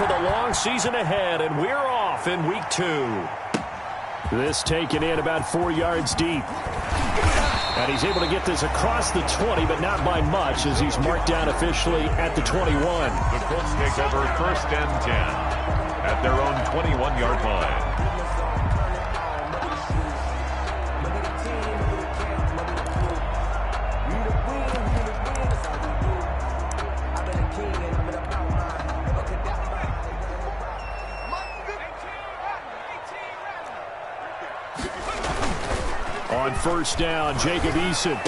for the long season ahead, and we're off in week 2. This taken in about 4 yards deep. And he's able to get this across the 20, but not by much, as he's marked down officially at the 21. The Colts take over 1st and 10 at their own 21-yard line. On 1st down, Jacob Eason.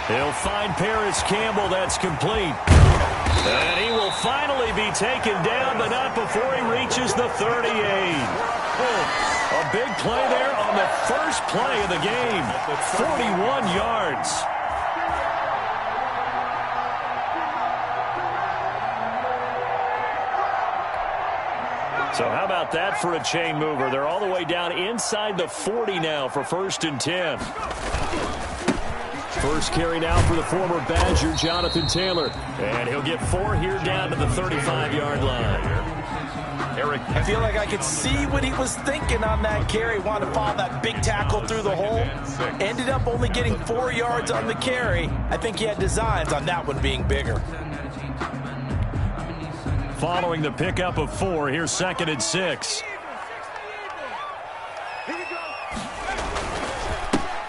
He'll find Paris Campbell. That's complete. And he will finally be taken down, but not before he reaches the 38. A big play there on the first play of the game. 41 yards. So how about that for a chain mover? They're all the way down inside the 40 now for 1st and 10. First carry now for the former Badger, Jonathan Taylor. And he'll get 4 here down to the 35-yard line. I feel like I could see what he was thinking on that carry. Wanted to follow that big tackle through the hole. Ended up only getting 4 yards on the carry. I think he had designs on that one being bigger. Following the pickup of 4, here's 2nd and 6.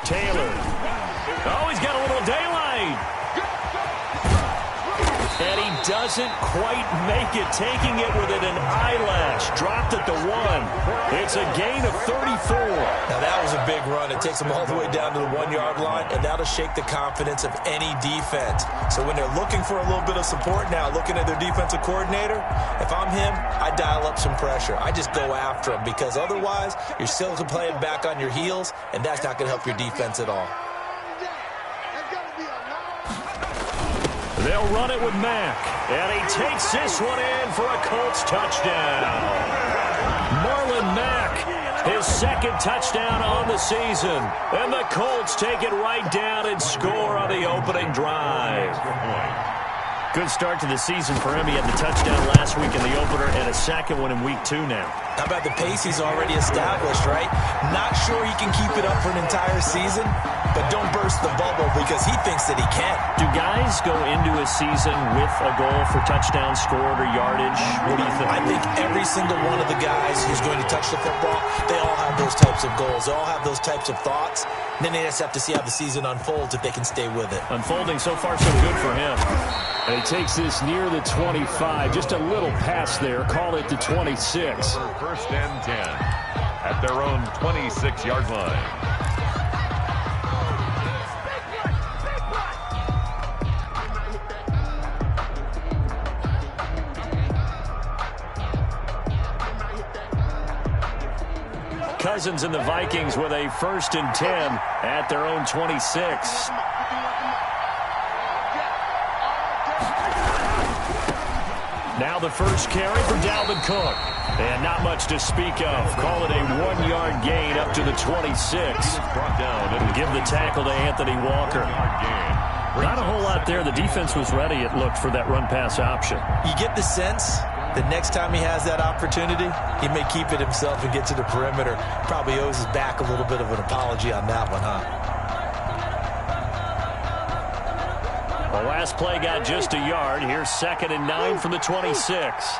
Taylor. Oh, he's got a little daylight. And he doesn't quite make it, taking it within an eyelash. Dropped at the 1. It's a gain of 34. Now, that was a big run. It takes them all the way down to the 1-yard line, and that'll shake the confidence of any defense. So when they're looking for a little bit of support now, looking at their defensive coordinator, if I'm him, I dial up some pressure. I just go after him, because otherwise you're still playing back on your heels, and that's not going to help your defense at all. They'll run it with Mack, and he takes this one in for a Colts touchdown. Marlon Mack, his 2nd touchdown on the season, and the Colts take it right down and score on the opening drive. Good start to the season for him. He had the touchdown last week in the opener and a 2nd one in week 2 now. How about the pace he's already established, right? Not sure he can keep it up for an entire season, but don't burst the bubble because he thinks that he can. Do guys go into a season with a goal for touchdown scored or yardage? What do you think? I think every single one of the guys who's going to touch the football, they all have those types of goals. They all have those types of thoughts. And then they just have to see how the season unfolds if they can stay with it. Unfolding so far so good for him. And he takes this near the 25. Just a little pass there. Call it the 26. 1st and 10 at their own 26-yard line. Cousins and the Vikings with a 1st and 10 at their own 26. Now the first carry for Dalvin Cook. And not much to speak of. Call it a 1-yard gain up to the 26. And give the tackle to Anthony Walker. Not a whole lot there. The defense was ready, it looked, for that run-pass option. You get the sense that next time he has that opportunity, he may keep it himself and get to the perimeter. Probably owes his back a little bit of an apology on that one, huh? The last play got just a yard. Here's 2nd and 9 from the 26.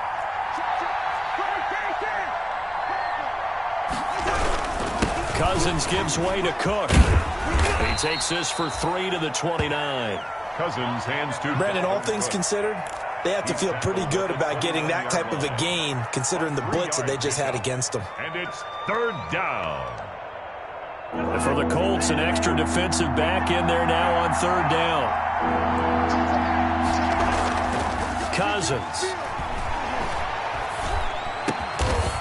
Cousins gives way to Cook. He takes this for 3 to the 29. Cousins hands to Brandon, all things considered, they have to feel pretty good about getting that type of a gain, considering the blitz that they just had against them. And it's 3rd down. For the Colts, an extra defensive back in there now on 3rd down. Cousins.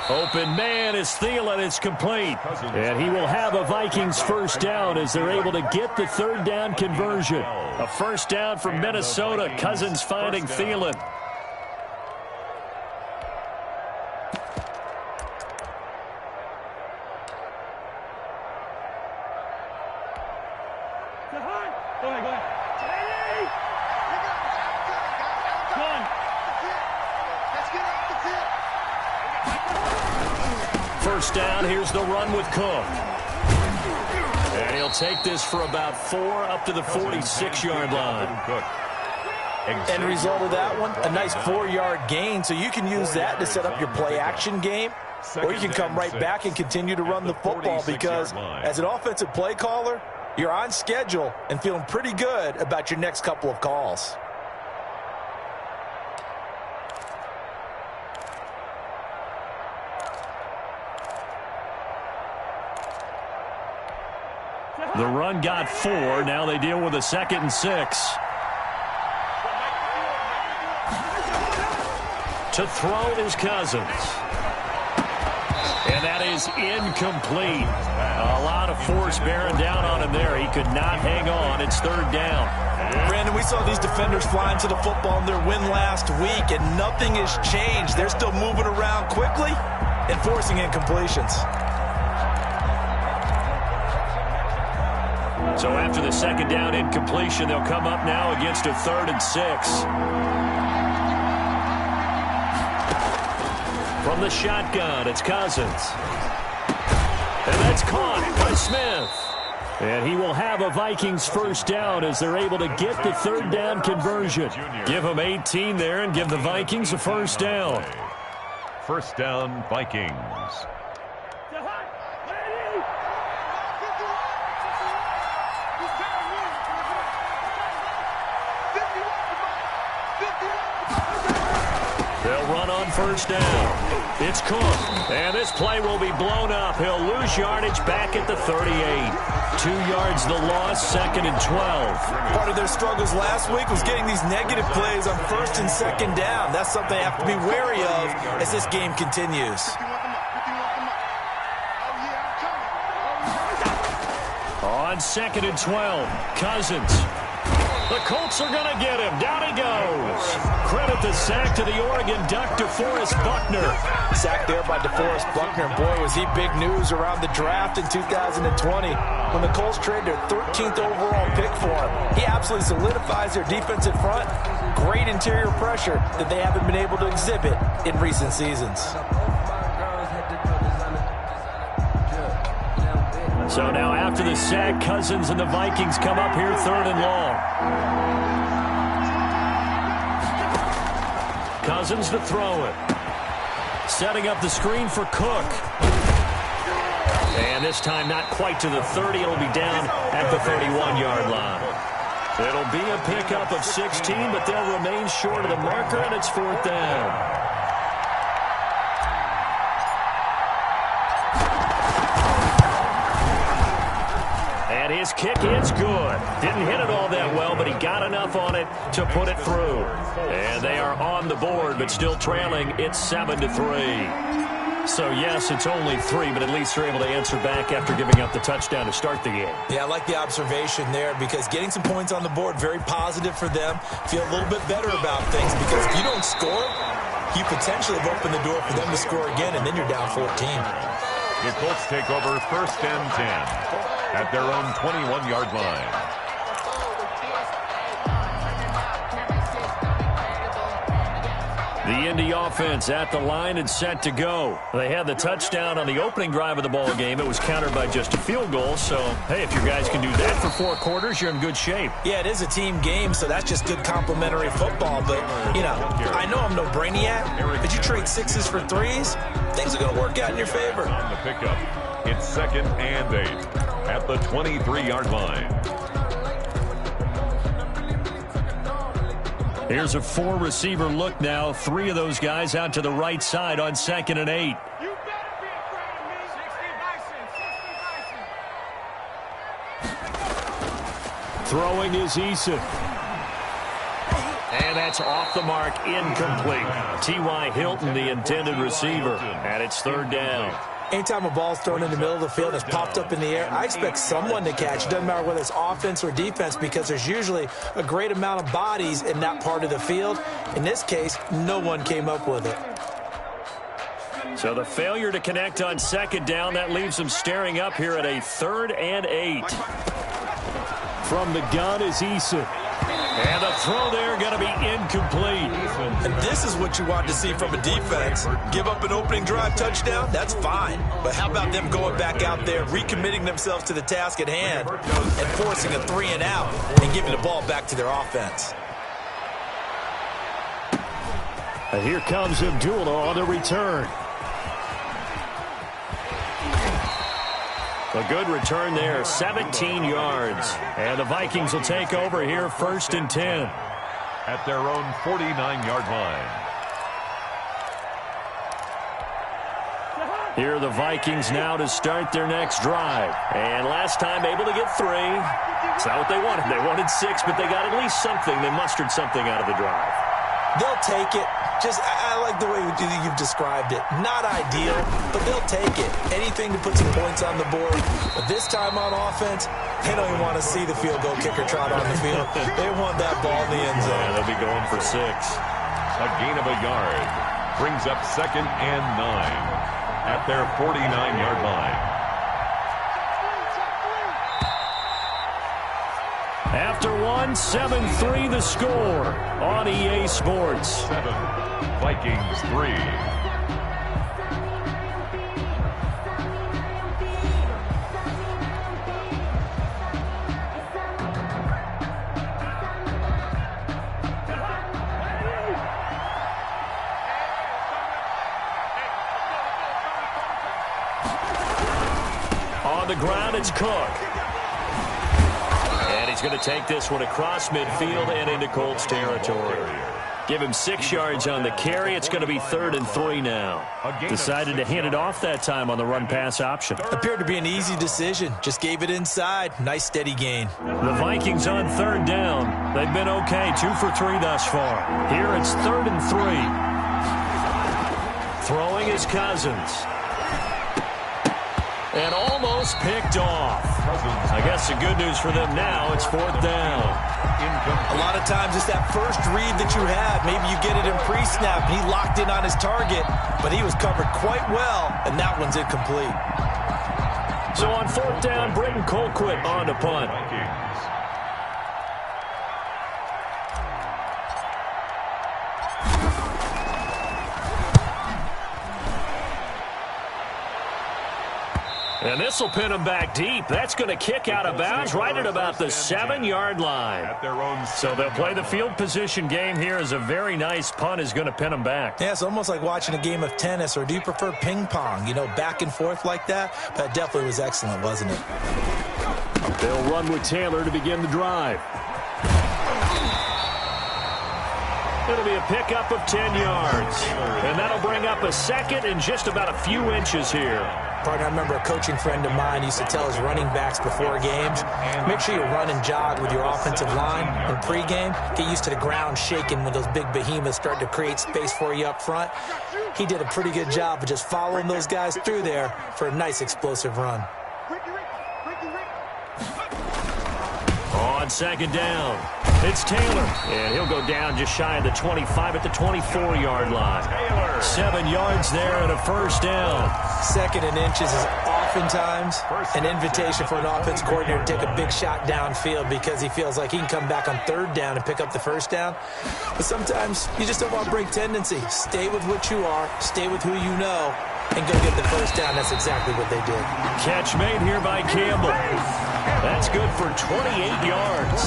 Open man is Thielen. It's complete. And he will have a Vikings 1st down as they're able to get the 3rd down conversion. A 1st down from Minnesota. Cousins finding Thielen. Let's get off the tip. first down. Here's the run with Cook. And he'll take this for about 4 up to the 46-yard line. End result of that one, a nice 4-yard gain, so you can use that to set up your play-action game, or you can come right back and continue to run the football because as an offensive play caller, you're on schedule and feeling pretty good about your next couple of calls. The run got 4. Now they deal with a 2nd and 6. To throw is Cousins. And that is incomplete. A lot of force bearing down on him there. He could not hang on. It's 3rd down. Brandon, we saw these defenders flying to the football in their win last week, and nothing has changed. They're still moving around quickly and forcing incompletions. So after the 2nd down incompletion, they'll come up now against a 3rd and 6. From the shotgun, it's Cousins. And that's caught by Smith. And he will have a Vikings first down as they're able to get the 3rd down conversion. Give them 18 there and give the Vikings a first down. First down, Vikings. They'll run on first down. It's Cook. And this play will be blown up. He'll lose yardage back at the 38. 2 yards the loss, 2nd and 12. Part of their struggles last week was getting these negative plays on 1st and 2nd down. That's something they have to be wary of as this game continues. On 2nd and 12, Cousins. The Colts are going to get him. Down he goes. Credit the sack to the Oregon Duck, DeForest Buckner. Sacked there by DeForest Buckner. Boy, was he big news around the draft in 2020 when the Colts traded their 13th overall pick for him. He absolutely solidifies their defensive front. Great interior pressure that they haven't been able to exhibit in recent seasons. So now after the sack, Cousins and the Vikings come up here 3rd and long. Cousins to throw it. Setting up the screen for Cook. And this time not quite to the 30. It'll be down at the 31-yard line. It'll be a pickup of 16, but they'll remain short of the marker, and it's 4th down. And his kick is good. Didn't hit it all that well, but he got enough on it to put it through. And they are on the board, but still trailing. It's 7-3. So, yes, it's only 3, but at least they're able to answer back after giving up the touchdown to start the game. Yeah, I like the observation there because getting some points on the board, very positive for them. Feel a little bit better about things because if you don't score, you potentially have opened the door for them to score again, and then you're down 14. The Colts take over 1st and 10 at their own 21-yard line. The Indy offense at the line and set to go. They had the touchdown on the opening drive of the ball game. It was countered by just a field goal. So, hey, if you guys can do that for 4 quarters, you're in good shape. Yeah, it is a team game, so that's just good complimentary football. But, you know, I know I'm no brainiac, but you trade 6s for 3s, things are going to work out in your favor. On the pickup, it's 2nd and 8 at the 23-yard line. Here's a 4-receiver look now. 3 of those guys out to the right side on 2nd and 8. Throwing is Eason. And that's off the mark, incomplete. T.Y. Hilton, the intended receiver. And it's 3rd down. Anytime a ball's thrown in the middle of the field, it's popped up in the air, I expect someone to catch. It doesn't matter whether it's offense or defense because there's usually a great amount of bodies in that part of the field. In this case, no one came up with it. So the failure to connect on 2nd down, that leaves them staring up here at a 3rd and 8. From the gun is Eason. And the throw there going to be incomplete. And this is what you want to see from a defense. Give up an opening drive touchdown, that's fine. But how about them going back out there, recommitting themselves to the task at hand, and forcing a 3-and-out and giving the ball back to their offense. And here comes Abdullah on the return. A good return there, 17 yards. And the Vikings will take over here, 1st and 10. At their own 49-yard line. Here are the Vikings now to start their next drive. And last time able to get 3. It's not what they wanted. They wanted 6, but they got at least something. They mustered something out of the drive. They'll take it. I like the way you've described it. Not ideal, but they'll take it. Anything to put some points on the board. But this time on offense, they don't even want to see the field goal kicker trot on the field. They want that ball in the end zone. Yeah, they'll be going for 6. A gain of a yard. Brings up 2nd and 9. At their 49-yard line. After 1, 7-3 the score on EA Sports. 7, Vikings 3. On the ground, it's Cook. And he's going to take this one across midfield and into Colts territory. Give him 6 yards on the carry. It's going to be 3rd and 3 now. Decided to hand it off that time on the run-pass option. Appeared to be an easy decision. Just gave it inside. Nice steady gain. The Vikings on 3rd down. They've been okay, 2 for 3 thus far. Here it's 3rd and 3. Throwing is Cousins. And almost picked off. I guess the good news for them now, it's 4th down. A lot of times it's that first read that you have. Maybe you get it in pre-snap, and he locked in on his target, but he was covered quite well, and that one's incomplete. So on 4th down, Britton Colquitt on to punt. And this will pin them back deep. That's going to kick out of bounds right at about the 7-yard line. So they'll play the field position game here as a very nice punt is going to pin them back. Yeah, it's almost like watching a game of tennis, or do you prefer ping pong? You know, back and forth like that? That definitely was excellent, wasn't it? They'll run with Taylor to begin the drive. It'll be a pickup of 10 yards. And that'll bring up a 2nd and just about a few inches here. Partner, I remember a coaching friend of mine used to tell his running backs before games, make sure you run and jog with your offensive line in pregame. Get used to the ground shaking when those big behemoths start to create space for you up front. He did a pretty good job of just following those guys through there for a nice explosive run. On 2nd down, it's Taylor. And he'll go down just shy of the 25 at the 24-yard line. 7 yards there and a 1st down. 2nd and inches is oftentimes an invitation for an offense coordinator to take a big shot downfield because he feels like he can come back on 3rd down and pick up the 1st down. But sometimes you just don't want to break tendency. Stay with what you are, stay with who you know, and go get the 1st down. That's exactly what they did. Catch made here by Campbell. That's good for 28 yards.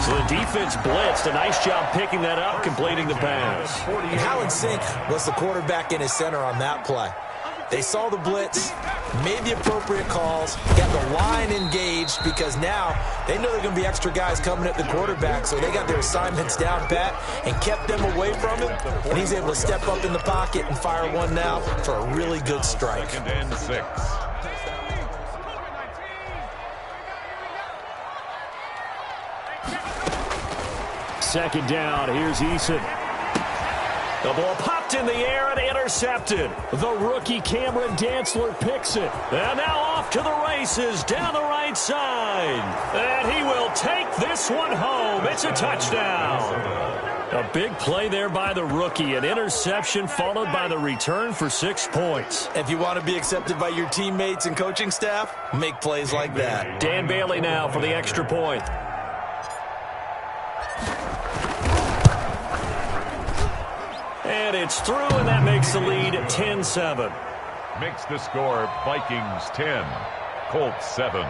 So the defense blitzed. A nice job picking that up, completing the pass. And how in sync was the quarterback in his center on that play? They saw the blitz, made the appropriate calls, got the line engaged because now they know they're going to be extra guys coming at the quarterback, so they got their assignments down pat and kept them away from him, and he's able to step up in the pocket and fire one now for a really good strike. 2nd and 6. Second down, here's Eason. The ball popped in the air and intercepted. The rookie Cameron Dantzler picks it. And now off to the races down the right side. And he will take this one home. It's a touchdown. A big play there by the rookie. An interception followed by the return for 6 points. If you want to be accepted by your teammates and coaching staff, make plays like that. Dan Bailey now for the extra point. And it's through, and that makes the lead 10-7. Makes the score Vikings 10, Colts 7.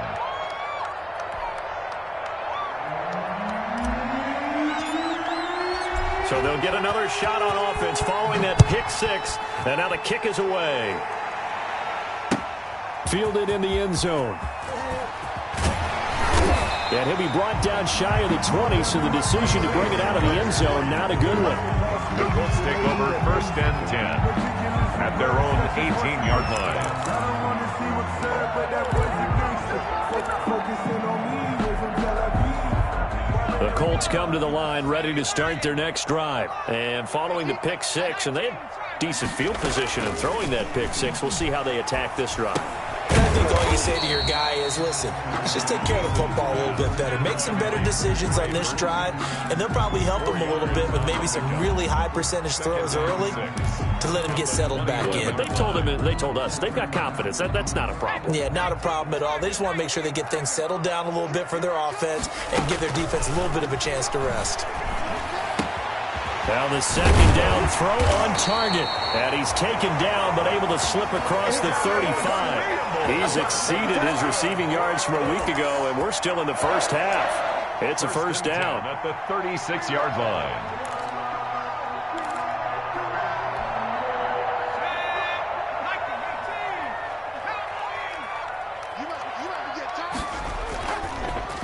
So they'll get another shot on offense following that pick six. And now the kick is away. Fielded in the end zone. And he'll be brought down shy of the 20, so the decision to bring it out of the end zone, not a good one. The Colts take over 1st and 10 at their own 18-yard line. The Colts come to the line ready to start their next drive. And following the pick six, and they had decent field position in throwing that pick six. We'll see how they attack this drive. I think all you say to your guy is, listen, let's just take care of the football a little bit better. Make some better decisions on this drive, and they'll probably help him a little bit with maybe some really high percentage throws early to let him get settled back in. But they told us, they've got confidence. That's not a problem. Yeah, not a problem at all. They just want to make sure they get things settled down a little bit for their offense and give their defense a little bit of a chance to rest. Now the second down throw on target. And he's taken down but able to slip across the 35. He's exceeded his receiving yards from a week ago, and we're still in the first half. It's a first down. At the 36-yard line.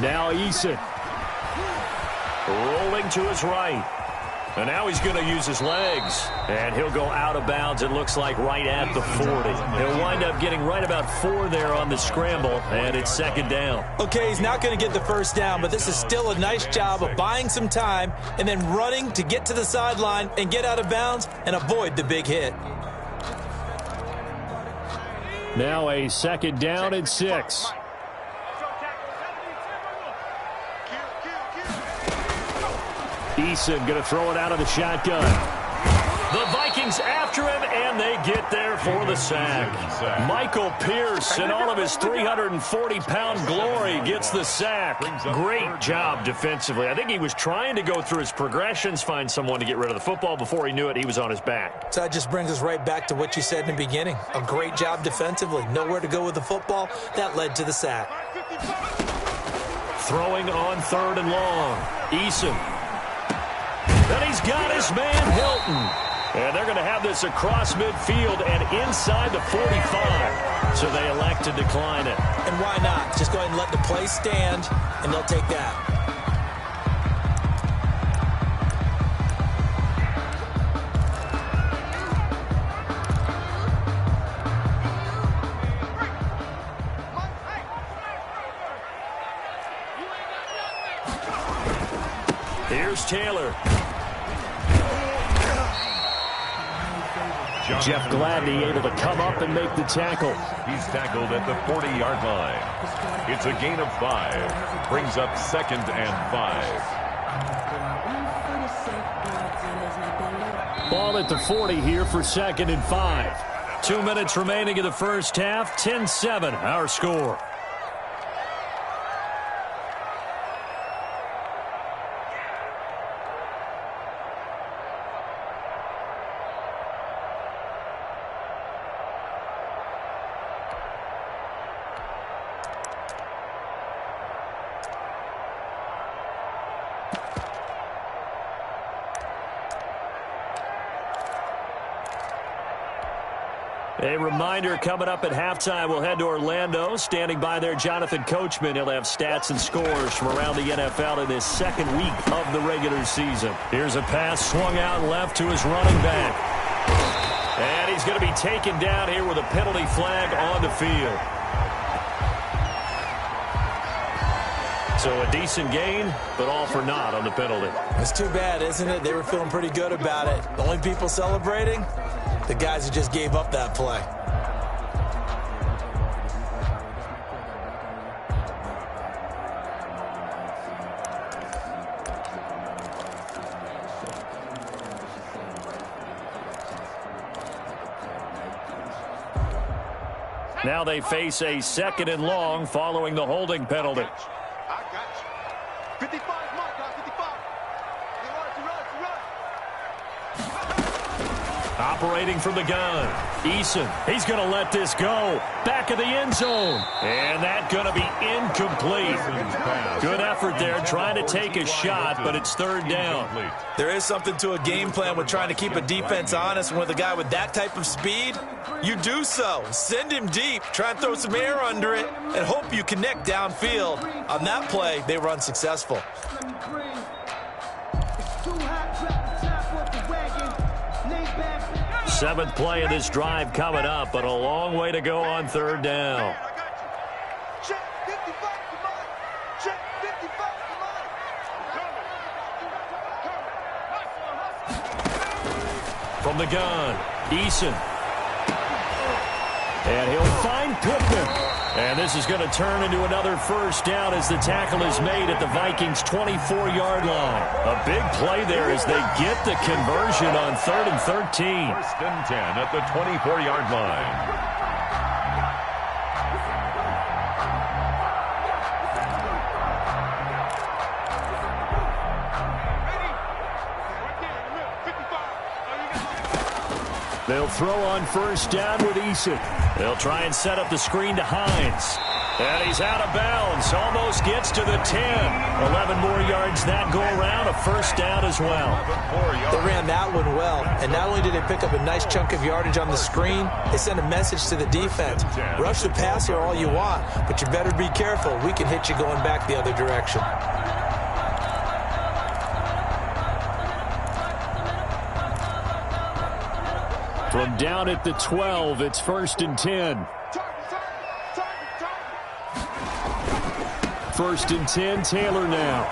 Now Eason. Rolling to his right. And now he's going to use his legs. And he'll go out of bounds, it looks like, right at the 40. He'll wind up getting right about 4 there on the scramble, and it's second down. Okay, he's not going to get the first down, but this is still a nice job of buying some time and then running to get to the sideline and get out of bounds and avoid the big hit. Now a second down and 6. Eason going to throw it out of the shotgun. The Vikings after him, and they get there for the sack. Michael Pierce, in all of his 340-pound glory, gets the sack. Great job defensively. I think he was trying to go through his progressions, find someone to get rid of the football. Before he knew it, he was on his back. So that just brings us right back to what you said in the beginning. A great job defensively. Nowhere to go with the football. That led to the sack. Throwing on 3rd and long. Eason. And he's got his man Hilton. And they're going to have this across midfield and inside the 45. So they elect to decline it. And why not? Just go ahead and let the play stand, and they'll take that. Here's Taylor. Jeff Gladney able to come up and make the tackle. He's tackled at the 40-yard line. It's a gain of 5. Brings up 2nd and 5. Ball at the 40 here for 2nd and 5. 2 minutes remaining in the first half. 10-7 our score. A reminder, coming up at halftime, we'll head to Orlando. Standing by there, Jonathan Coachman. He'll have stats and scores from around the NFL in his second week of the regular season. Here's a pass swung out left to his running back. And he's going to be taken down here with a penalty flag on the field. So a decent gain, but all for naught on the penalty. It's too bad, isn't it? They were feeling pretty good about it. The only people celebrating? The guys who just gave up that play. Now they face a 2nd and long following the holding penalty. I got you. 55, my guy, 55. operating from the gun. Eason, he's going to let this go. Back of the end zone. And that's going to be incomplete. Good effort there trying to take a shot, but it's third down. There is something to a game plan with trying to keep a defense honest. With a guy with that type of speed, you do so. Send him deep. Try and throw some air under it and hope you connect downfield. On that play, they were unsuccessful. Seventh play of this drive coming up, but a long way to go on third down. From the gun, Eason. And he'll find Pittman. And this is going to turn into another first down as the tackle is made at the Vikings' 24-yard line. A big play there as they get the conversion on 3rd and 13. First and 10 at the 24-yard line. They'll throw on first down with Eason. They'll try and set up the screen to Hines. And he's out of bounds. Almost gets to the 10. 11 more yards that go around. A first down as well. They ran that one well. And not only did they pick up a nice chunk of yardage on the screen, they sent a message to the defense. Rush the passer all you want, but you better be careful. We can hit you going back the other direction. From down at the 12, it's 1st and 10. 1st and 10, Taylor now.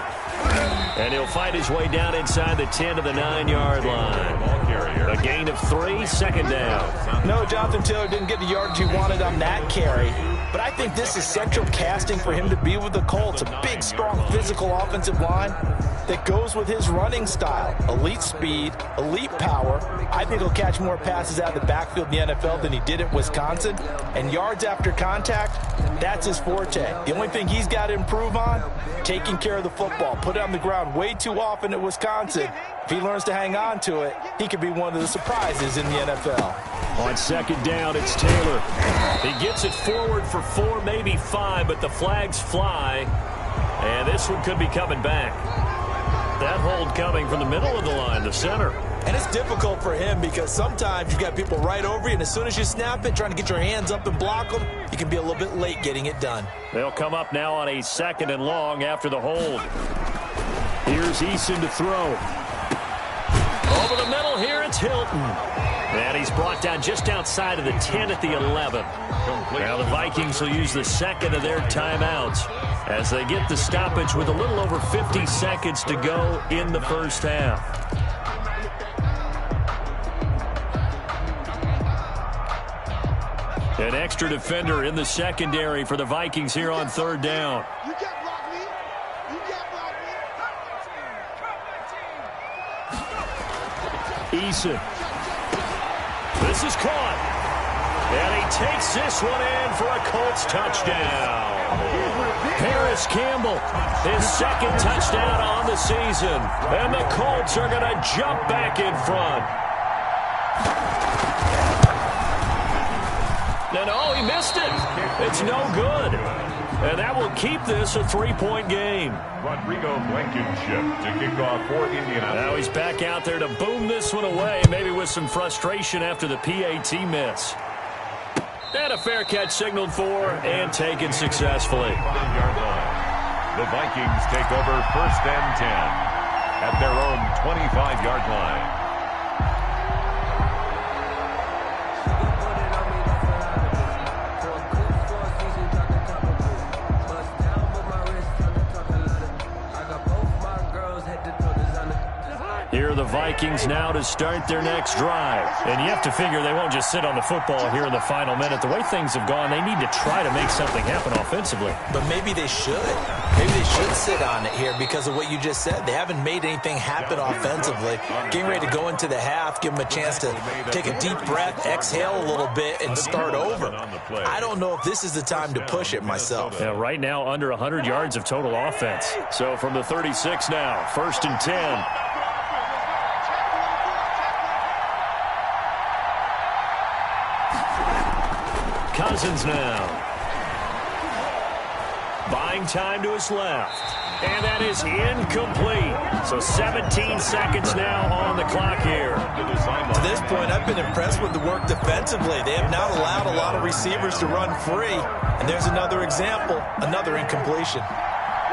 And he'll fight his way down inside the 10 to the 9-yard line. A gain of 3, second down. No, Jonathan Taylor didn't get the yardage he wanted on that carry. But I think this is central casting for him to be with the Colts. A big, strong, physical offensive line that goes with his running style. Elite speed, elite power. I think he'll catch more passes out of the backfield in the NFL than he did at Wisconsin. And yards after contact, that's his forte. The only thing he's got to improve on, taking care of the football. Put it on the ground way too often at Wisconsin. If he learns to hang on to it, he could be one of the surprises in the NFL. On second down, it's Taylor. He gets it forward for 4, maybe 5, but the flags fly. And this one could be coming back. That hold coming from the middle of the line, the center. And it's difficult for him because sometimes you've got people right over you, and as soon as you snap it, trying to get your hands up and block them, you can be a little bit late getting it done. They'll come up now on a 2nd and long after the hold. Here's Eason to throw. Over the middle here, it's Hilton. And he's brought down just outside of the 10 at the 11. Now the Vikings will use the second of their timeouts as they get the stoppage with a little over 50 seconds to go in the first half. An extra defender in the secondary for the Vikings here on third down. You can't block me. You can't block me. Eason. This is caught. And he takes this one in for a Colts touchdown. Paris Campbell, his 2nd touchdown on the season. And the Colts are going to jump back in front. And oh, he missed it. It's no good. And that will keep this a 3-point game. Rodrigo Blankenship to kick off for Indianapolis. Now he's back out there to boom this one away, maybe with some frustration after the PAT miss. And a fair catch signaled for and taken successfully. The Vikings take over 1st and 10 at their own 25-yard line. Here are the Vikings now to start their next drive. And you have to figure they won't just sit on the football here in the final minute. The way things have gone, they need to try to make something happen offensively. But maybe they should. Maybe they should sit on it here because of what you just said. They haven't made anything happen offensively. Getting ready to go into the half, give them a chance to take a deep breath, exhale a little bit, and start over. I don't know if this is the time to push it myself. Yeah, right now, under 100 yards of total offense. So from the 36 now, 1st and 10. Cousins now. Buying time to his left. And that is incomplete. So 17 seconds now on the clock here. To this point, I've been impressed with the work defensively. They have not allowed a lot of receivers to run free. And there's another example, another incompletion.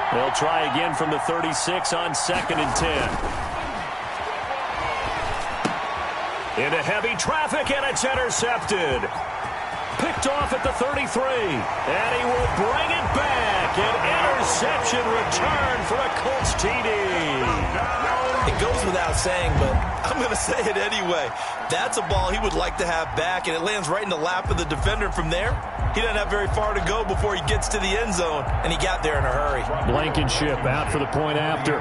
They'll try again from the 36 on 2nd and 10. Into heavy traffic, and it's intercepted. Picked off at the 33. And he will bring it back. An interception return for a Colts TD. It goes without saying, but I'm going to say it anyway. That's a ball he would like to have back, and it lands right in the lap of the defender. From there, he doesn't have very far to go before he gets to the end zone, and he got there in a hurry. Blankenship out for the point after.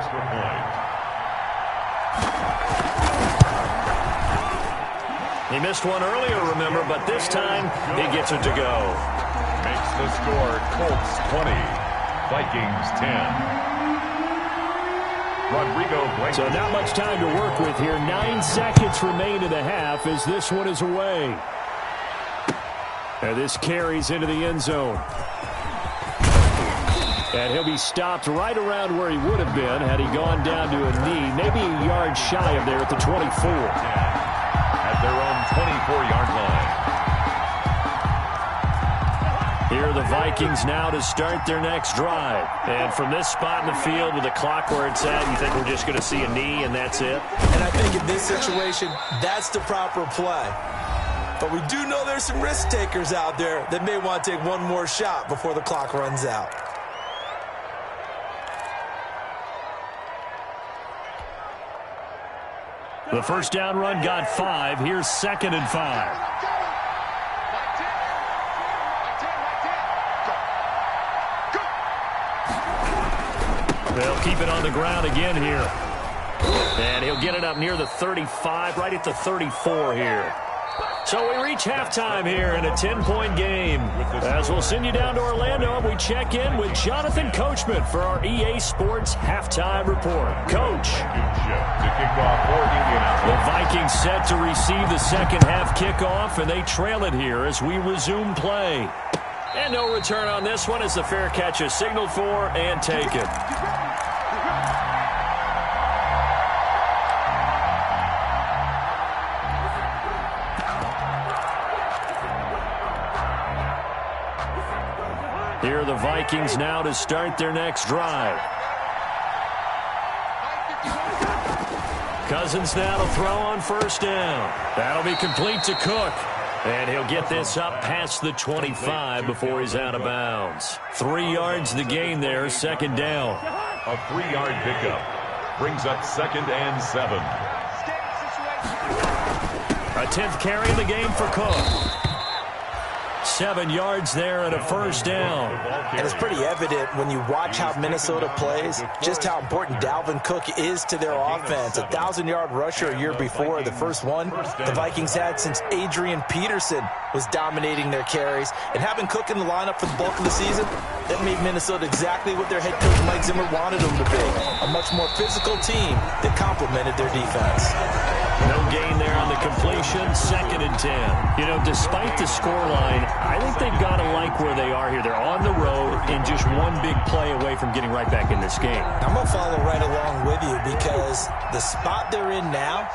He missed one earlier, remember, but this time he gets it to go. Makes the score Colts 20, Vikings 10. Rodrigo Blankenship. So not much time to work with here. 9 seconds remain in the half as this one is away. And this carries into the end zone. And he'll be stopped right around where he would have been had he gone down to a knee, maybe a yard shy of there at the 24. At their own 24-yard line. Here are the Vikings now to start their next drive. And from this spot in the field with the clock where it's at, you think we're just going to see a knee and that's it? And I think in this situation, that's the proper play. But we do know there's some risk takers out there that may want to take one more shot before the clock runs out. The first down run got 5. Here's 2nd and 5. They'll keep it on the ground again here. And he'll get it up near the 35, right at the 34 here. So we reach halftime here in a 10-point game. As we'll send you down to Orlando, we check in with Jonathan Coachman for our EA Sports Halftime Report. Coach. The Vikings set to receive the second half kickoff, and they trail it here as we resume play. And no return on this one as the fair catch is signaled for and taken. Here are the Vikings now to start their next drive. Cousins now to throw on first down. That'll be complete to Cook. And he'll get this up past the 25 before he's out of bounds. 3 yards the gain there, 2nd down. A 3-yard pickup brings up 2nd and 7. A 10th carry in the game for Cook. 7 yards there and a first down. And it's pretty evident when you watch how Minnesota plays, just how important Dalvin Cook is to their offense. 1,000-yard rusher a year before, the first one the Vikings had since Adrian Peterson was dominating their carries. And having Cook in the lineup for the bulk of the season, that made Minnesota exactly what their head coach Mike Zimmer wanted them to be. A much more physical team that complemented their defense. No gain there on the completion, 2nd and 10. You know, despite the scoreline, I think they've got to like where they are here. They're on the road and just one big play away from getting right back in this game. I'm going to follow right along with you because the spot they're in now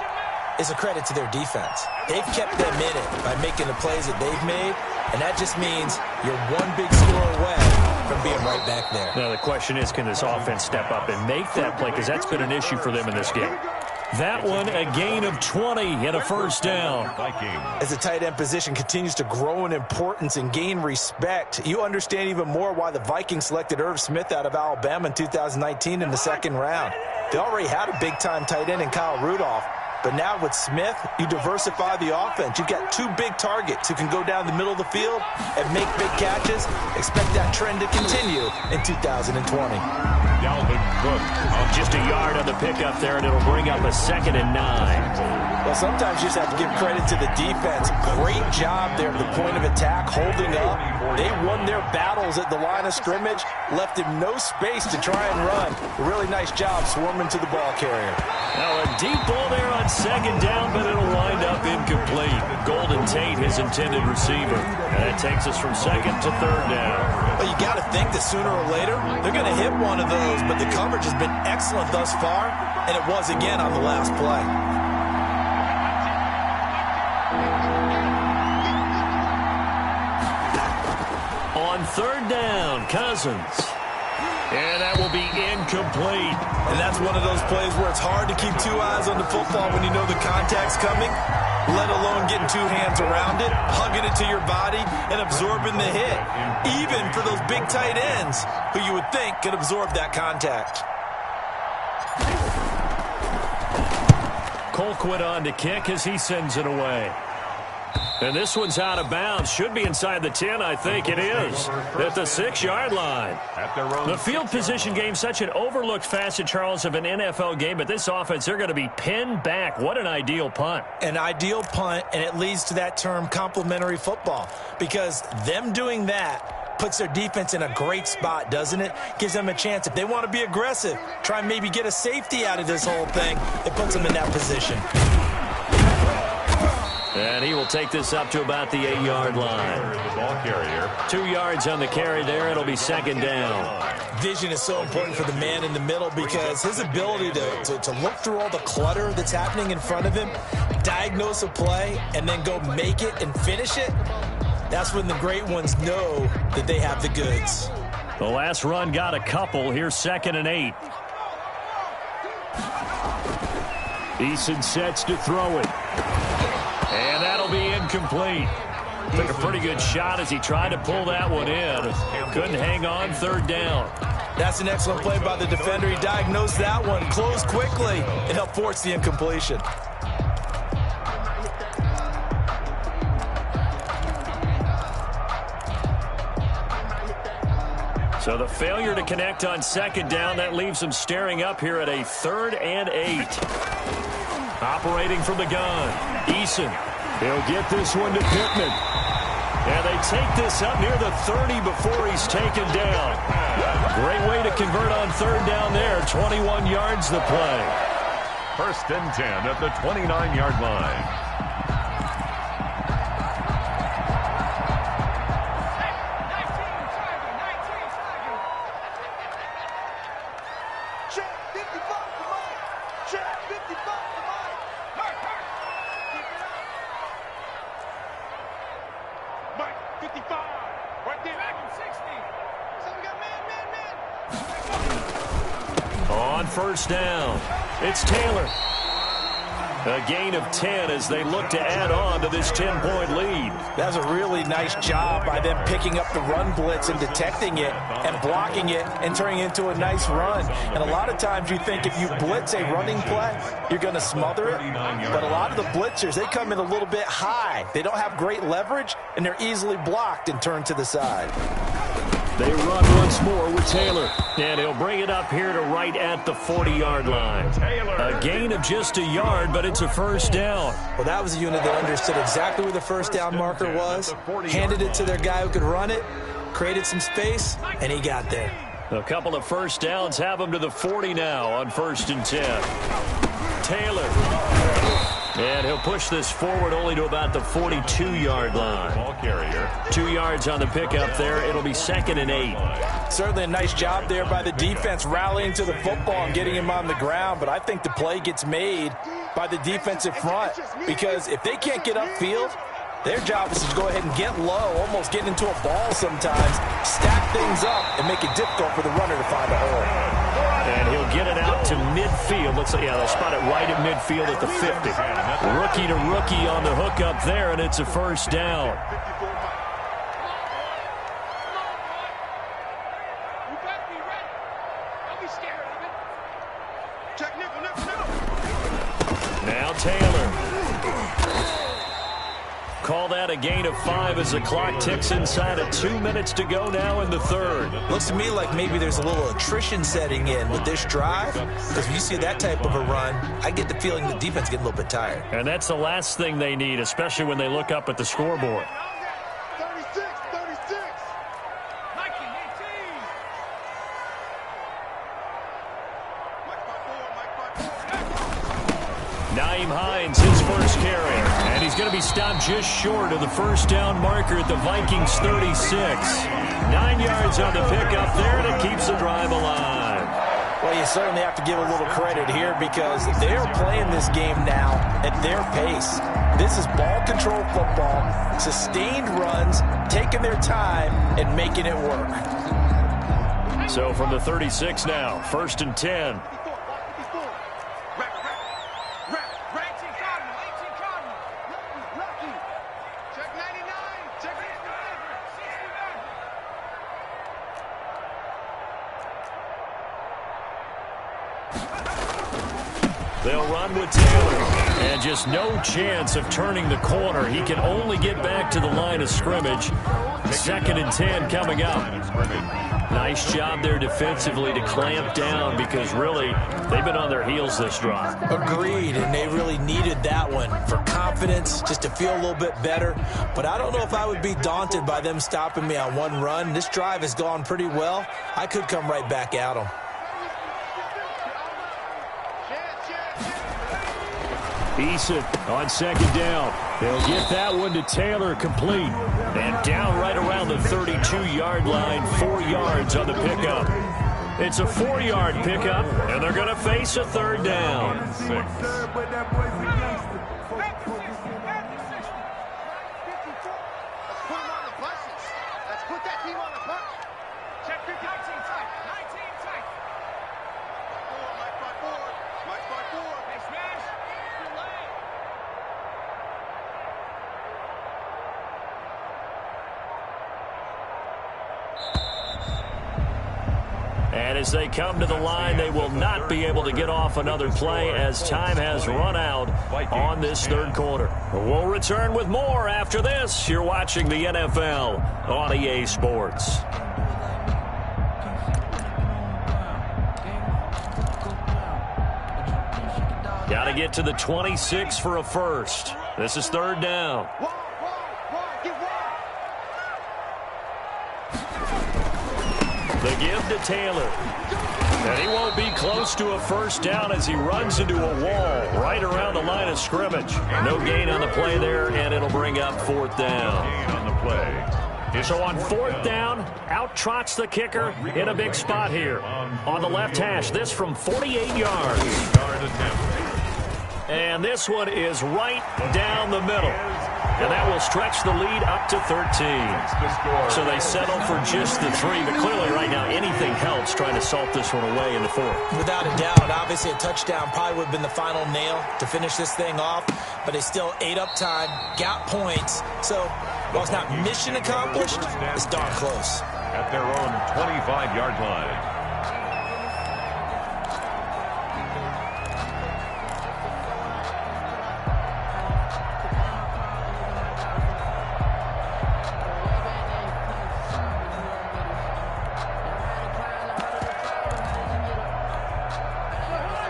is a credit to their defense. They've kept them in it by making the plays that they've made, and that just means you're one big score away from being right back there. Now, the question is, can this offense step up and make that play? Because that's been an issue for them in this game. That one, a gain of 20 and a first down. As the tight end position continues to grow in importance and gain respect, you understand even more why the Vikings selected Irv Smith out of Alabama in 2019 in the 2nd round. They already had a big-time tight end in Kyle Rudolph. But now with Smith, you diversify the offense. You've got 2 big targets who can go down the middle of the field and make big catches. Expect that trend to continue in 2020. Dalvin Cook. Just a yard on the pickup there, and it'll bring up a 2nd and 9. Well, Well, sometimes you just have to give credit to the defense. Great job there at the point of attack, holding up. They won their battles at the line of scrimmage, left him no space to try and run. A really nice job swarming to the ball carrier. Now a deep ball there on second down, but it'll wind up incomplete. Golden Tate, his intended receiver. And that takes us from second to third down. Well, you got to think that sooner or later, they're going to hit one of those, but the coverage has been excellent thus far, and it was again on the last play. On third down, Cousins. And that will be incomplete. And that's one of those plays where it's hard to keep two eyes on the football when you know the contact's coming, let alone getting two hands around it, hugging it to your body, and absorbing the hit. Even for those big tight ends who you would think could absorb that contact. Colquitt on to kick as he sends it away. And this one's out of bounds. Should be inside the 10, I think it is. At the 6-yard line. The field position game, such an overlooked facet, Charles, of an NFL game. But this offense, they're going to be pinned back. What an ideal punt. An ideal punt, and it leads to that term complementary football. Because them doing that puts their defense in a great spot, doesn't it? Gives them a chance. If they want to be aggressive, try and maybe get a safety out of this whole thing, it puts them in that position. And he will take this up to about the 8-yard line. 2 yards on the carry there. It'll be second down. Vision is so important for the man in the middle because his ability to look through all the clutter that's happening in front of him, diagnose a play, and then go make it and finish it, that's when the great ones know that they have the goods. The last run got a couple. Here's 2nd and 8. Eason sets to throw it. And that'll be incomplete. Took a pretty good shot as he tried to pull that one in. Couldn't hang on, third down. That's an excellent play by the defender. He diagnosed that one, closed quickly, and helped force the incompletion. So the failure to connect on second down, that leaves him staring up here at a 3rd and 8. Operating from the gun, Eason. He'll get this one to Pittman. And they take this up near the 30 before he's taken down. Great way to convert on third down there. 21 yards the play. 1st and 10 at the 29-yard line. On first down, it's Taylor. A gain of 10 as they look to add on to this 10-point lead. That's a really nice job by them picking up the run blitz and detecting it and blocking it and turning it into a nice run. And a lot of times you think if you blitz a running play, you're going to smother it. But a lot of the blitzers, they come in a little bit high. They don't have great leverage, and they're easily blocked and turned to the side. They run once more with Taylor. And he'll bring it up here to right at the 40-yard line. A gain of just a yard, but it's a first down. Well, that was a unit that understood exactly where the first down marker was, handed it to their guy who could run it, created some space, and he got there. A couple of first downs have him to the 40 now on 1st and 10. Taylor. And he'll push this forward only to about the 42-yard line. Ball carrier. 2 yards on the pickup there. It'll be 2nd and 8. Certainly a nice job there by the defense rallying to the football and getting him on the ground, but I think the play gets made by the defensive front because if they can't get upfield, their job is to go ahead and get low, almost get into a ball sometimes, stack things up, and make it difficult for the runner to find a hole. And he'll get it out to midfield. Looks like, yeah, they'll spot it right at midfield at the 50. Rookie to rookie on the hook up there, and it's a first down. Now Taylor. Call that a gain of 5 as the clock ticks inside of 2 minutes to go now in the third. Looks to me like maybe there's a little attrition setting in with this drive, because when you see that type of a run, I get the feeling the defense getting a little bit tired. And that's the last thing they need, especially when they look up at the scoreboard. 36. Naeem Hines, his first carry. And he's going to be stopped just short of the first down marker at the Vikings 36. 9 yards on the pickup there, and it keeps the drive alive. Well, you certainly have to give a little credit here because they're playing this game now at their pace. This is ball control football, sustained runs, taking their time and making it work. So from the 36 now, 1st and 10. They'll run with Taylor. And just no chance of turning the corner. He can only get back to the line of scrimmage. 2nd and 10 coming up. Nice job there defensively to clamp down because really they've been on their heels this drive. Agreed, and they really needed that one for confidence, just to feel a little bit better. But I don't know if I would be daunted by them stopping me on one run. This drive has gone pretty well. I could come right back at them. Eason on 2nd down. They'll get that one to Taylor complete. And down right around the 32-yard line, 4 yards on the pickup. It's a 4-yard pickup, and they're going to face a 3rd down. Let's put that team on the bus. Check 19 tight. 19 tight. Mike by four. Hey, smash. And as they come to the line, they will not be able to get off another play as time has run out on this 3rd quarter. We'll return with more after this. You're watching the NFL on EA Sports. Got to get to the 26 for a first. This is 3rd down. The give to Taylor. And he won't be close to a first down as he runs into a wall right around the line of scrimmage. No gain on the play there, and it'll bring up 4th down. Gain on the play. So on 4th down, out trots the kicker in a big spot here. On the left hash, this from 48 yards. And this one is right down the middle. And that will stretch the lead up to 13. So they settle for just the 3. But clearly right now anything helps trying to salt this one away in the 4th. Without a doubt, obviously a touchdown probably would have been the final nail to finish this thing off. But they still ate up time, got points. So while it's not mission accomplished, it's darn close. At their own 25-yard line.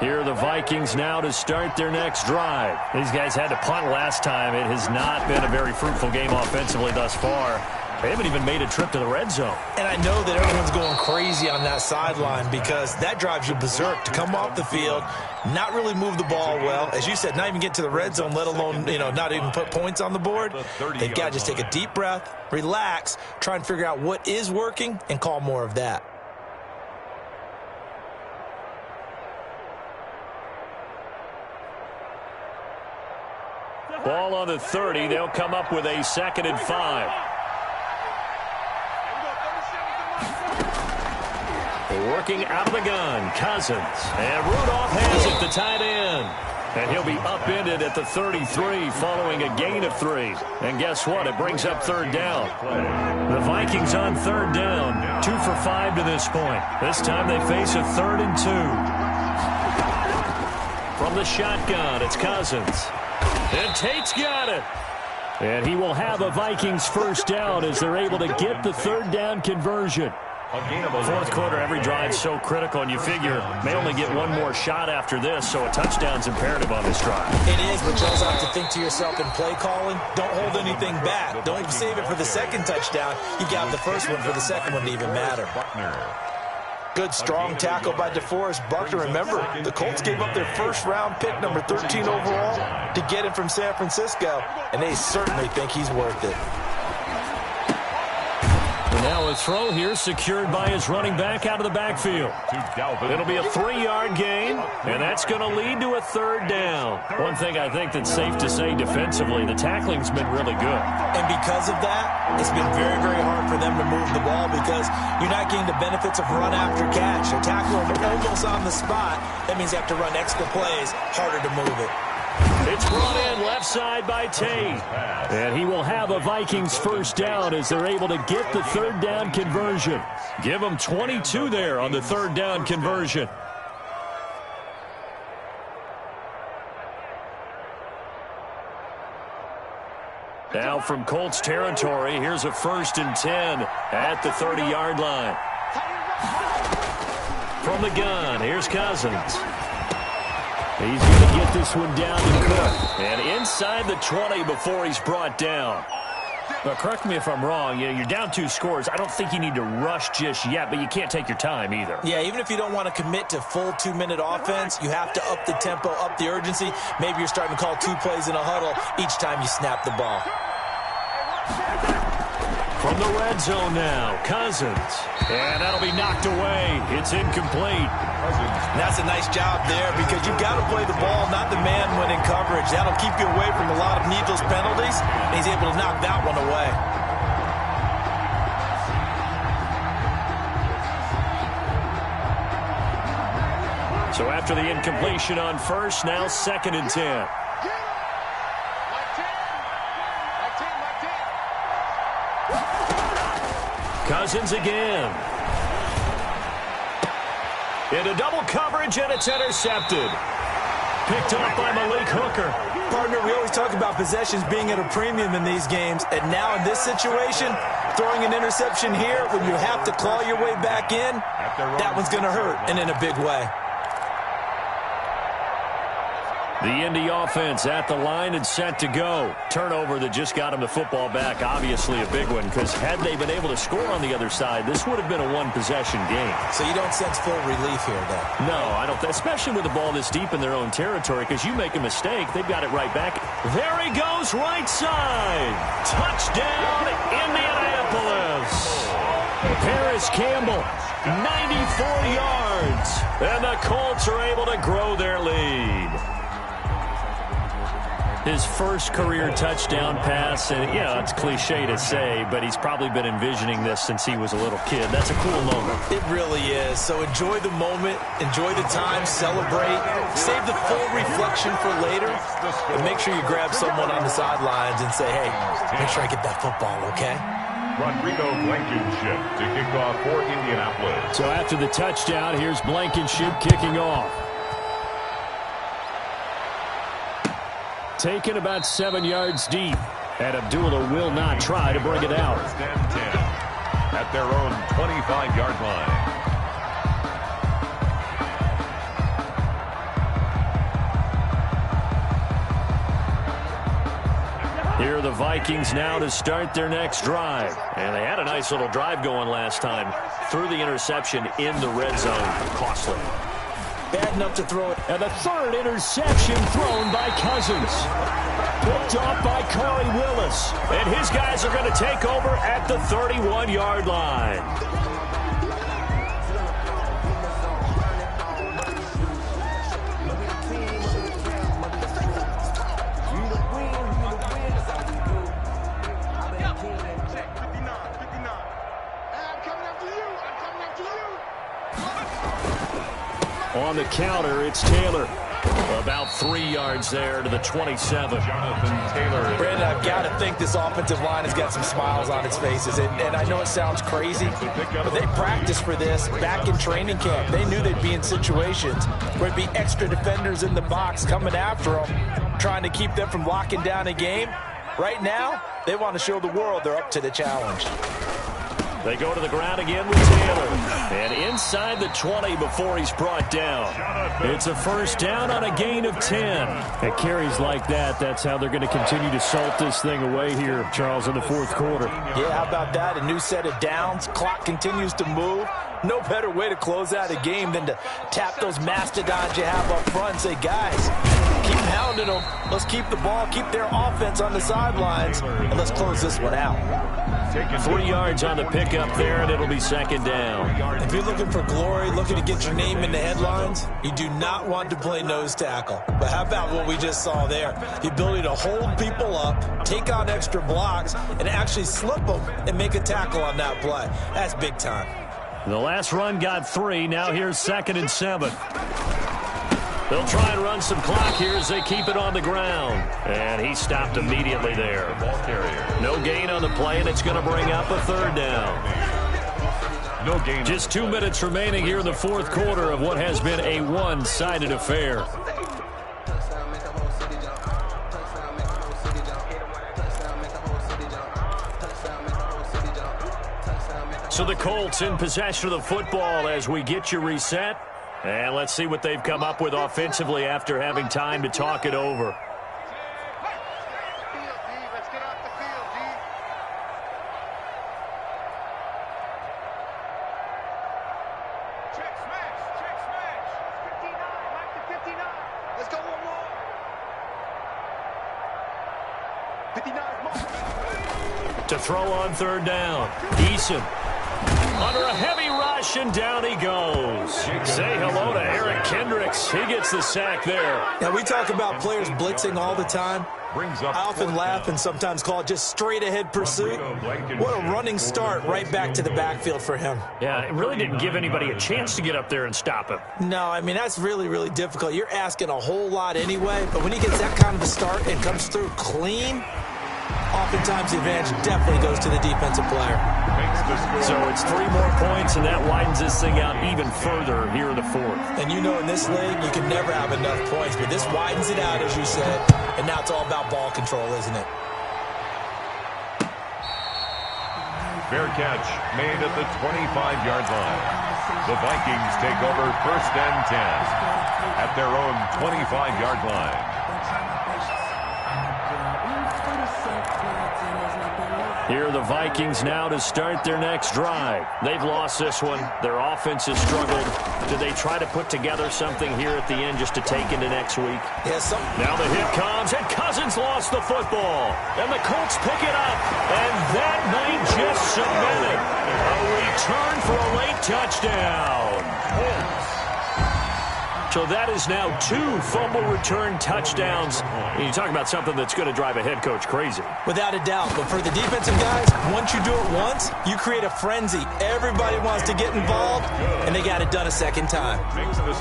Here are the Vikings now to start their next drive. These guys had to punt last time. It has not been a very fruitful game offensively thus far. They haven't even made a trip to the red zone. And I know that everyone's going crazy on that sideline because that drives you berserk to come off the field, not really move the ball well. As you said, not even get to the red zone, let alone, not even put points on the board. They've got to just take a deep breath, relax, try and figure out what is working, and call more of that. Ball on the 30. They'll come up with a 2nd and 5. Working out of the gun, Cousins. And Rudolph has it, the tight end. And he'll be upended at the 33 following a gain of 3. And guess what? It brings up 3rd down. The Vikings on 3rd down. 2 for 5 to this point. This time they face a 3rd and 2. From the shotgun, it's Cousins. And Tate's got it. And he will have a Vikings first down as they're able to get the third down conversion. Fourth quarter, every drive so critical, and you figure may only get one more shot after this, so a touchdown's imperative on this drive. It is, but you also have to think to yourself in play calling, don't hold anything back. Don't save it for the second touchdown. You got the first one for the second one to even matter. Good, strong tackle by DeForest Buckner. Remember, the Colts gave up their first-round pick, number 13 overall, to get him from San Francisco, and they certainly think he's worth it. And now a throw here secured by his running back out of the backfield. It'll be a 3-yard gain, and that's going to lead to a third down. One thing I think that's safe to say defensively, the tackling's been really good. And because of that, it's been very, very hard for them to move the ball because you're not getting the benefits of run after catch. A tackle almost on the spot. That means you have to run extra plays, harder to move it. It's brought in left side by Tate. And he will have a Vikings first down as they're able to get the third down conversion. Give them 22 there on the third down conversion. Now from Colts territory, here's a 1st and 10 at the 30-yard line. From the gun, here's Cousins. He's going to get this one down to Cook. And inside the 20 before he's brought down. But correct me if I'm wrong, you're down 2 scores. I don't think you need to rush just yet, but you can't take your time either. Yeah, even if you don't want to commit to full 2-minute offense, you have to up the tempo, up the urgency. Maybe you're starting to call 2 plays in a huddle each time you snap the ball. From the red zone now, Cousins. And that'll be knocked away. It's incomplete. And that's a nice job there because you've got to play the ball, not the man when in coverage. That'll keep you away from a lot of needless penalties, and he's able to knock that one away. So after the incompletion on first, now 2nd and 10. Cousins again. Into double coverage, and it's intercepted. Picked up by Malik Hooker. Partner, we always talk about possessions being at a premium in these games, and now in this situation, throwing an interception here when you have to claw your way back in, that one's going to hurt, and in a big way. The Indy offense at the line and set to go. Turnover that just got him the football back. Obviously a big one, because had they been able to score on the other side, this would have been a one-possession game. So you don't sense full relief here, though? No, I don't. Especially with the ball this deep in their own territory, because you make a mistake, they've got it right back. There he goes, right side. Touchdown, Indianapolis. Paris Campbell, 94 yards. And the Colts are able to grow their lead. His first career touchdown pass, and it's cliche to say, but he's probably been envisioning this since he was a little kid. That's a cool moment. It really is. So enjoy the moment, enjoy the time, celebrate, save the full reflection for later, and make sure you grab someone on the sidelines and say, hey, make sure I get that football, okay? Rodrigo Blankenship to kick off for Indianapolis. So after the touchdown, here's Blankenship kicking off. Taken about 7 yards deep. And Abdullah will not try to bring it out. At their own 25-yard line. Here are the Vikings now to start their next drive. And they had a nice little drive going last time. Threw the interception in the red zone. Costly. Bad enough to throw it. And the third interception thrown by Cousins. Picked off by Corey Willis. And his guys are going to take over at the 31-yard line. On the counter, it's Taylor. About 3 yards there to the 27. Jonathan Taylor. Brandon, I've got to think this offensive line has got some smiles on its faces. And I know it sounds crazy, but they practiced for this back in training camp. They knew they'd be in situations where it'd be extra defenders in the box coming after them, trying to keep them from locking down a game. Right now, they want to show the world they're up to the challenge. They go to the ground again with Taylor. And inside the 20 before he's brought down. It's a first down on a gain of 10. At carries like that, that's how they're going to continue to salt this thing away here, Charles, in the fourth quarter. Yeah, how about that? A new set of downs. Clock continues to move. No better way to close out a game than to tap those mastodons you have up front and say, guys, keep hounding them. Let's keep the ball, keep their offense on the sidelines, and let's close this one out. 3 yards on the pickup there, and it'll be second down. If you're looking for glory, looking to get your name in the headlines, you do not want to play nose tackle. But how about what we just saw there? The ability to hold people up, take on extra blocks, and actually slip them and make a tackle on that play. That's big time. The last run got 3. Now here's 2nd and 7. They'll try and run some clock here as they keep it on the ground. And he stopped immediately there. No gain on the play, and it's going to bring up a 3rd down. No gain. Just 2 minutes remaining here in the fourth quarter of what has been a one-sided affair. So the Colts in possession of the football as we get you reset. And let's see what they've come up with offensively after having time to talk it over. Let's get off the field, D. Check smash, check smash. 59, Mike to 59. Let's go one more. 59 more. To throw on 3rd down. Eason. Under a heavy rush, and down he goes. Say hello to Eric Kendricks. He gets the sack there. Now, we talk about players blitzing all the time. I often laugh and sometimes call it just straight-ahead pursuit. What a running start right back to the backfield for him. Yeah, it really didn't give anybody a chance to get up there and stop him. No, I mean, that's really, really difficult. You're asking a whole lot anyway, but when he gets that kind of a start and comes through clean, oftentimes the advantage definitely goes to the defensive player. So it's 3 more points, and that widens this thing out even further here in the fourth. And you know in this league, you can never have enough points, but this widens it out, as you said, and now it's all about ball control, isn't it? Fair catch made at the 25-yard line. The Vikings take over 1st and 10 at their own 25-yard line. Here are the Vikings now to start their next drive. They've lost this one. Their offense has struggled. Do they try to put together something here at the end just to take into next week? Yes. Now the hit comes, and Cousins lost the football. And the Colts pick it up. And that might just cement it. A return for a late touchdown. So that is now 2 fumble return touchdowns. And you talk about something that's going to drive a head coach crazy. Without a doubt. But for the defensive guys, once you do it once, you create a frenzy. Everybody wants to get involved, and they got it done a second time.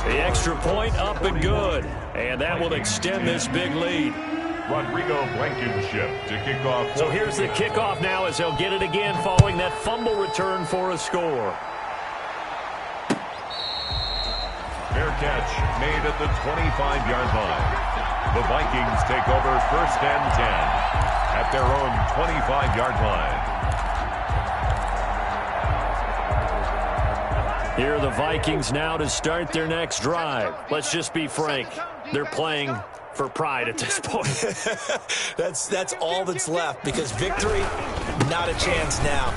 The extra point up and good. And that will extend this big lead. Rodrigo Blankenship to kick off. So here's the kickoff now as they'll get it again following that fumble return for a score. Fair catch made at the 25-yard line. The Vikings take over 1st and 10 at their own 25-yard line. Here are the Vikings now to start their next drive. Let's just be frank. They're playing for pride at this point. That's all that's left, because victory, not a chance now.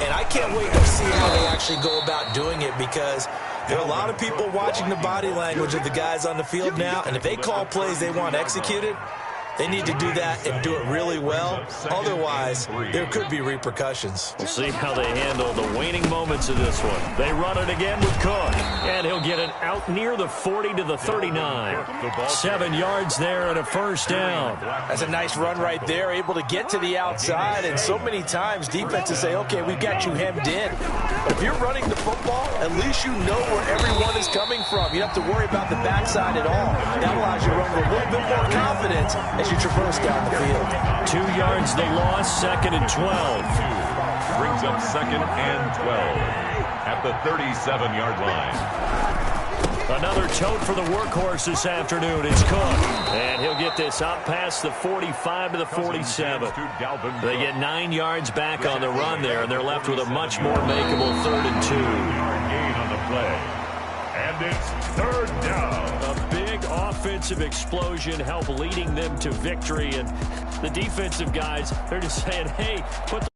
And I can't wait to see how they actually go about doing it, because there are a lot of people watching the body language of the guys on the field now, and if they call plays they want executed, they need to do that and do it really well. Otherwise, there could be repercussions. We'll see how they handle the waning moments of this one. They run it again with Cook, and he'll get it out near the 40 to the 39. 7 yards there and a first down. That's a nice run right there, able to get to the outside, and so many times defenses say, okay, we've got you hemmed in. But if you're running the football, at least you know where everyone is coming from. You don't have to worry about the backside at all. That allows you to run with a little bit more confidence as you traverse down the field. 2 yards they lost, 2nd and 12. Brings up 2nd and 12 at the 37-yard line. Another tote for the workhorse this afternoon. It's Cook. And he'll get this up past the 45 to the 47. They get 9 yards back on the run there, and they're left with a much more makeable 3rd and 2. Gain on the play. And it's 3rd down. A big offensive explosion helped leading them to victory. And the defensive guys, they're just saying, hey, put the